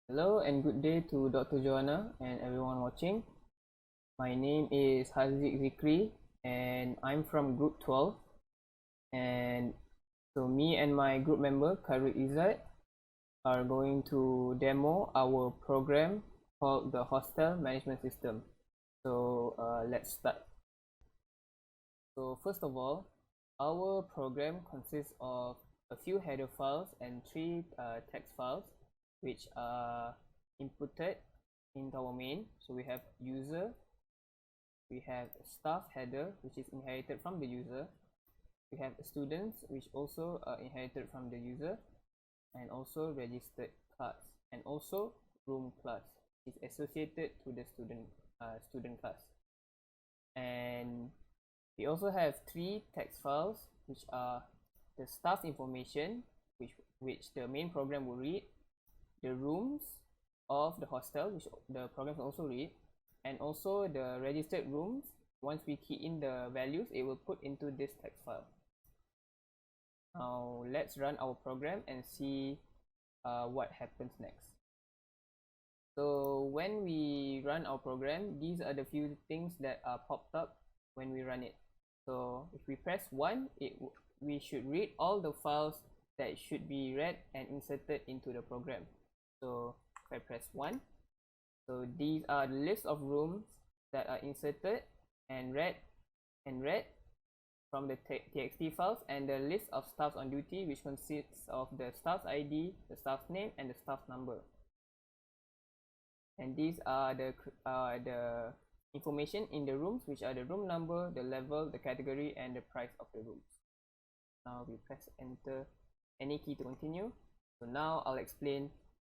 Hello and good day to Dr. Johanna and everyone watching. My name is Haziq Zikry and I'm from group 12, and so me and my group member KHAIRUL IZZAT are going to demo our program called the Hostel Management System. So let's start. So first of all, our program consists of a few header files and three text files which are inputted into our main. So we have user, we have staff header which is inherited from the user, we have students which also are inherited from the user, and also registered class, and also room class is associated to the student class. And we also have three text files which are the staff information which the main program will read, the rooms of the hostel which the program can also read, and also the registered rooms. Once we key in the values, it will put into this text file. Now let's run our program and see what happens next. So when we run our program, these are the few things that are popped up when we run it. So if we press 1, we should read all the files that should be read and inserted into the program. So if I press 1, so these are the list of rooms that are inserted and read from the txt files, and the list of staffs on duty, which consists of the staff's ID, the staff's name, and the staff number. And these are the information in the rooms, which are the room number, the level, the category, and the price of the rooms. Now we press enter, any key to continue. So now I'll explain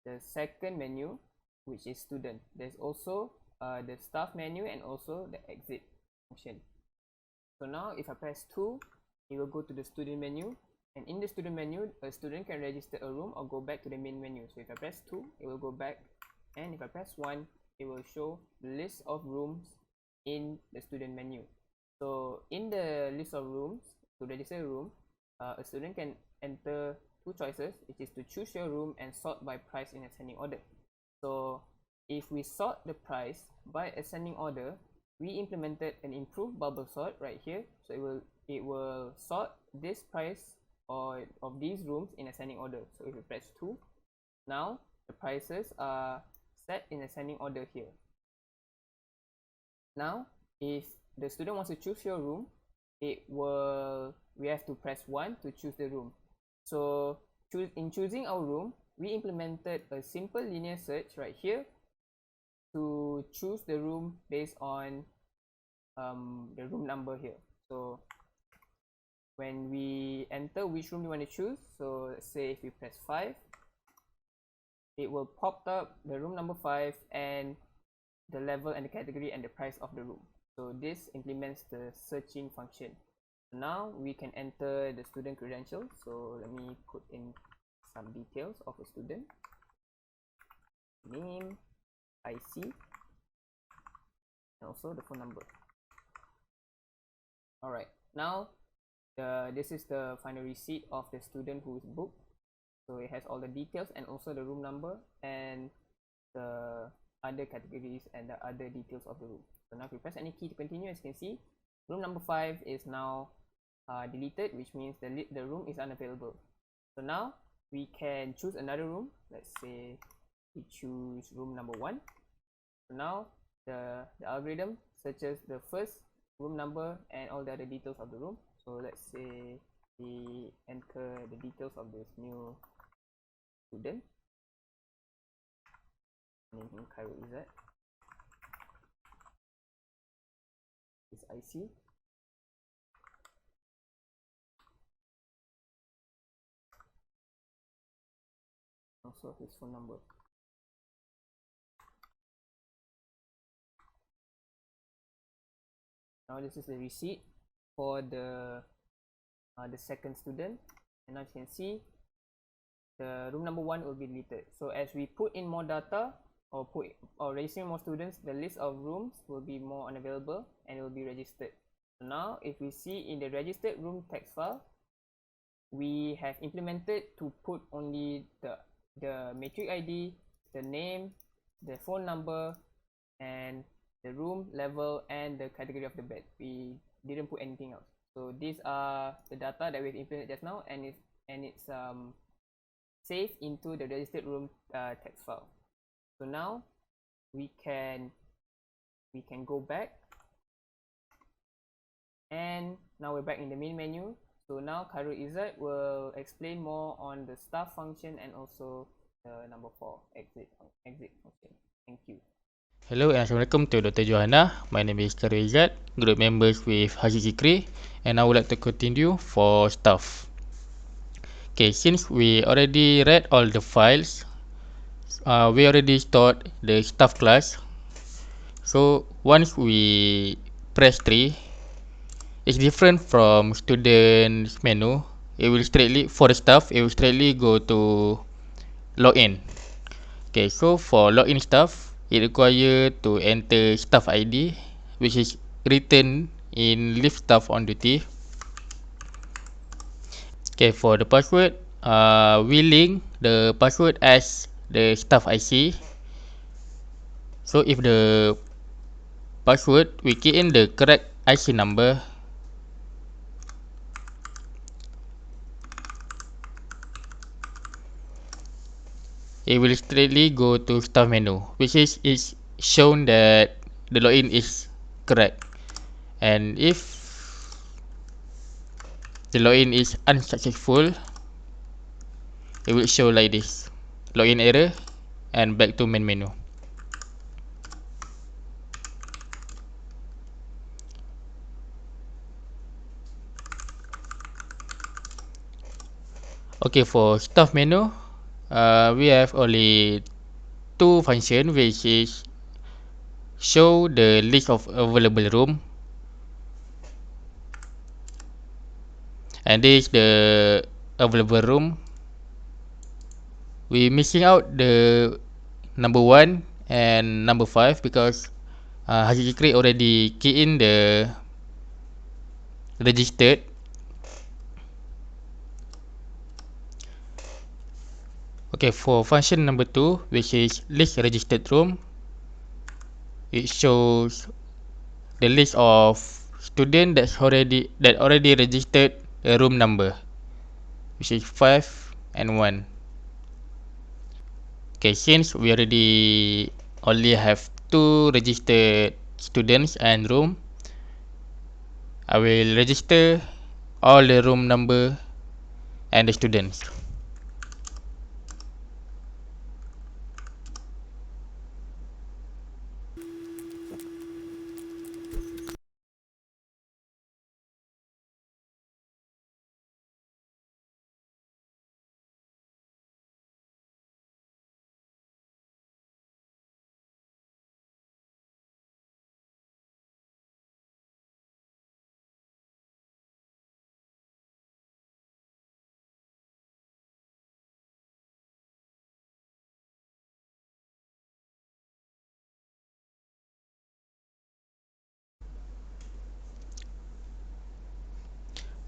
the second menu, which is student. There's also the staff menu and also the exit function. So now if I press 2, it will go to the student menu, and in the student menu, a student can register a room or go back to the main menu. So if I press 2, it will go back, and if I press 1, it will show the list of rooms in the student menu. So in the list of rooms, to register a room, a student can enter two choices, which is to choose your room and sort by price in ascending order. So if we sort the price by ascending order, we implemented an improved bubble sort right here. So it will sort this price of these rooms in ascending order. So if we press 2, now the prices are set in ascending order here. Now if the student wants to choose your room, we have to press 1 to choose the room. So in choosing our room, we implemented a simple linear search right here to choose the room based on the room number here. So when we enter which room we want to choose, so let's say if we press 5, it will pop up the room number 5 and the level and the category and the price of the room. So this implements the searching function. Now we can enter the student credentials. So let me put in some details of a student: name, IC, and also the phone number. Alright, now this is the final receipt of the student who is booked. So it has all the details and also the room number and the other categories and the other details of the room. So now if we press any key to continue, as you can see, room number 5 is now deleted, which means the room is unavailable. So now we can choose another room. Let's say we choose room number 1. So now the algorithm searches the first room number and all the other details of the room. So let's say we enter the details of this new student. Name him KHAIRUL IZZAT. His IC. Also his phone number. Now this is the receipt for the second student, and now you can see the room number 1 will be deleted. So as we put in more data or registering more students, the list of rooms will be more unavailable and it will be registered. So now if we see in the registered room text file, we have implemented to put only the matrix ID, the name, the phone number, and the room level and the category of the bed. We didn't put anything else. So these are the data that we've implemented just now, and it's saved into the registered room text file. So now we can go back, and now we're back in the main menu. So now KHAIRUL IZZAT will explain more on the staff function and also the number 4 exit function. Thank you. Hello and Assalamualaikum to Dr. Johanna. My name is KHAIRUL IZZAT, group members with Haziq Zikry, and I would like to continue for staff. Okay, since we already read all the files, we already stored the staff class. So once we press 3, it's different from students menu. It will straightly, for the staff, it will straightly go to login. Okay, so for login staff, it require to enter staff ID, which is written in leave staff on duty. Okay, for the password, we link the password as the staff IC. So if the password, we key in the correct IC number, it will straightly go to staff menu, which is shown that the login is correct. And if the login is unsuccessful, it will show like this: login error, and back to main menu. Okay, for staff menu, we have only two functions, which is show the list of available room, and this is the available room. We missing out the number 1 and number 5 because Haziq Zikry already key in the registered. Okay, for function number 2, which is list registered room, it shows the list of student that already registered a room number, which is 5 and 1. Okay, since we already only have 2 registered students and room, I will register all the room number and the students.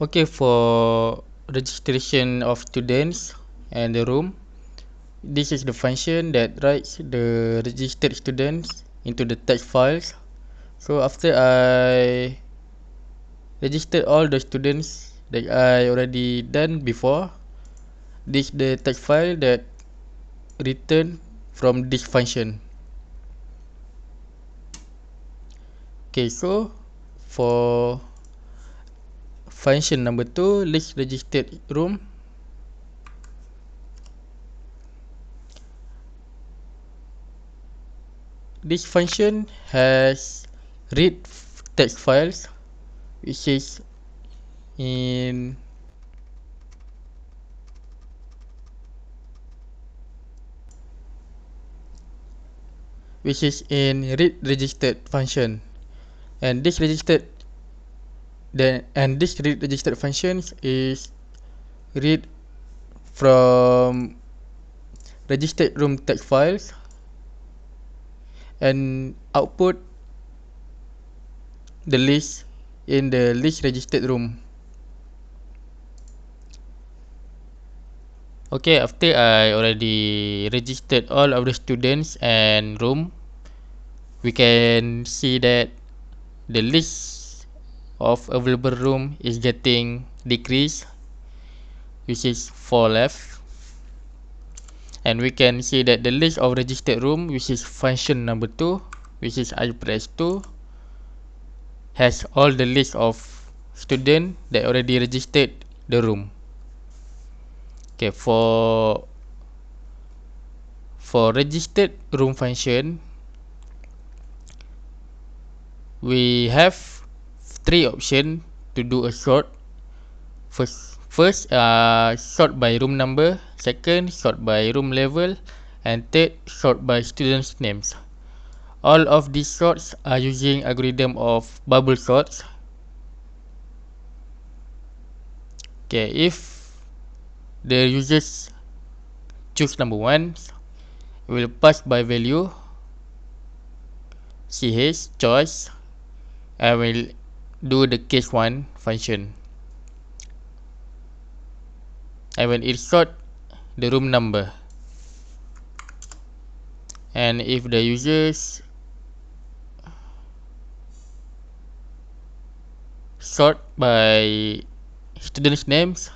Okay, for registration of students and the room, this is the function that writes the registered students into the text files. So after I registered all the students that I already done before, this is the text file that return from this function. Okay, so for function number 2, list registered room, this function has read text files, which is in read registered function, and this read registered functions is read from registered room text files and output the list in the list registered room. Okay, after I already registered all of the students and room, we can see that the list of available room is getting decreased, which is 4 left. And we can see that the list of registered room, which is function number 2, which is I press 2, has all the list of student that already registered the room. Okay, for registered room function, we have 3 options to do a sort. First, sort by room number. Second, sort by room level. And third, sort by students' names. All of these sorts are using algorithm of bubble sorts. Okay, if the users choose number 1, we will pass by value ch choice, and will do the case 1 function. I will insert the room number. And if the users sort by students' names,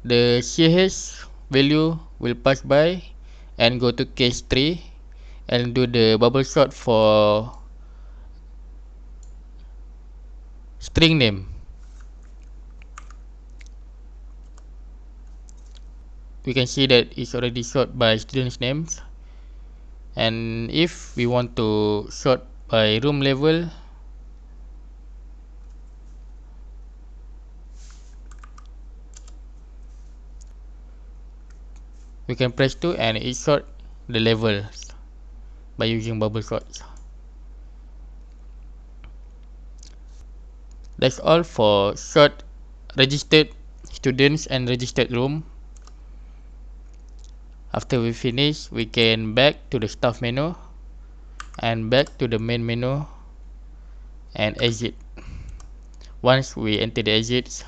the ch value will pass by and go to case 3 and do the bubble sort for string name. We can see that it's already sort by students' names. And if we want to sort by room level, we can press 2 and it sort the levels by using bubble sorts. That's all for sort registered students and registered room. After we finish, we can back to the staff menu and back to the main menu and exit. Once we enter the exits,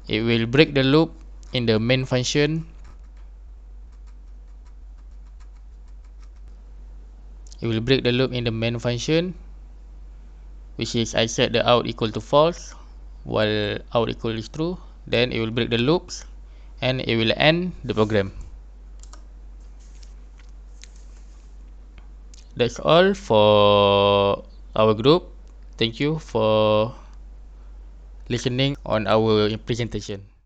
it will break the loop in the main function. It will break the loop in the main function, which is I set the out equal to false while out equal is true. Then it will break the loops and it will end the program. That's all for our group. Thank you for listening on our presentation.